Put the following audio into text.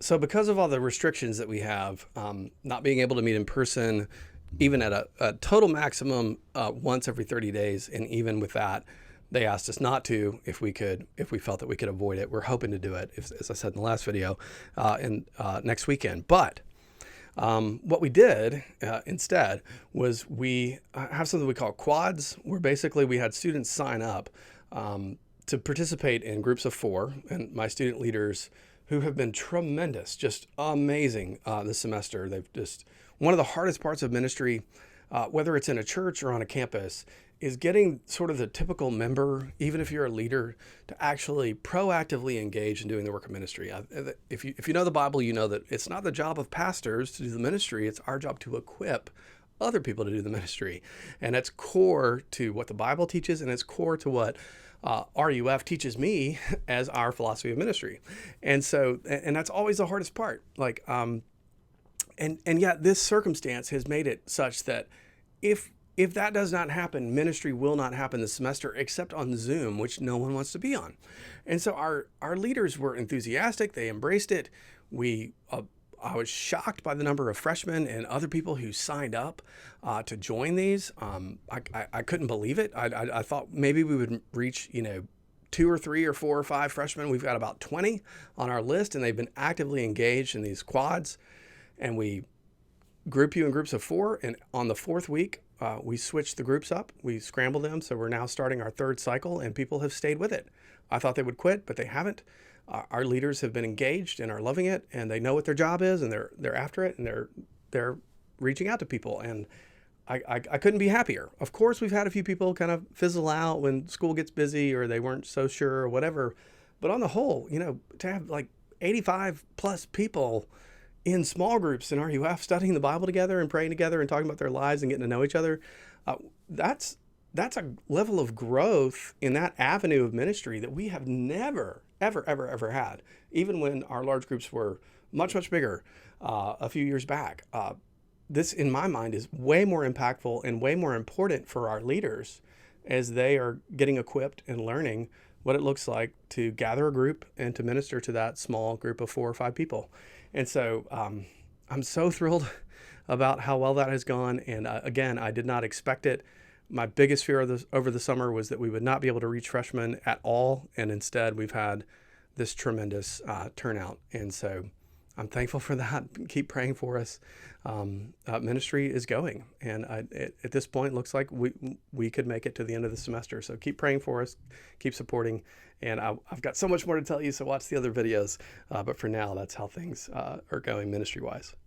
So because of all the restrictions that we have, not being able to meet in person, even at a total maximum once every 30 days, and even with that, they asked us not to if we felt that we could avoid it. We're hoping to do it, as I said in the last video, in next weekend. But what we did instead was we have something we call quads, where basically we had students sign up to participate in groups of 4, and my student leaders who have been tremendous, just amazing this semester. They've just, one of the hardest parts of ministry, whether it's in a church or on a campus, is getting sort of the typical member, even if you're a leader, to actually proactively engage in doing the work of ministry. If you know the Bible, you know that it's not the job of pastors to do the ministry. It's our job to equip other people to do the ministry. And it's core to what the Bible teaches, and it's core to what RUF teaches me as our philosophy of ministry. And so, and that's always the hardest part. And yet this circumstance has made it such that if that does not happen, ministry will not happen this semester except on Zoom, which no one wants to be on. And so our leaders were enthusiastic. They embraced it. I was shocked by the number of freshmen and other people who signed up to join these. I couldn't believe it. I thought maybe we would reach, 2 or 3 or 4 or 5 freshmen. We've got about 20 on our list, and they've been actively engaged in these quads. And we group you in groups of 4. And on the 4th week, we switched the groups up. We scrambled them. So we're now starting our 3rd cycle, and people have stayed with it. I thought they would quit, but they haven't. Our leaders have been engaged and are loving it, and they know what their job is, and they're after it, and they're reaching out to people. And I couldn't be happier. Of course, we've had a few people kind of fizzle out when school gets busy or they weren't so sure or whatever. But on the whole, to have like 85 plus people in small groups in RUF studying the Bible together and praying together and talking about their lives and getting to know each other, that's a level of growth in that avenue of ministry that we have never, ever had, even when our large groups were much, much bigger a few years back. This, in my mind, is way more impactful and way more important for our leaders as they are getting equipped and learning what it looks like to gather a group and to minister to that small group of 4 or 5 people. And so I'm so thrilled about how well that has gone. And again, I did not expect it. My biggest fear over the summer was that we would not be able to reach freshmen at all. And instead, we've had this tremendous turnout. And so I'm thankful for that. Keep praying for us. Ministry is going. And at this point, it looks like we could make it to the end of the semester. So keep praying for us. Keep supporting. And I've got so much more to tell you, so watch the other videos. But for now, that's how things are going ministry-wise.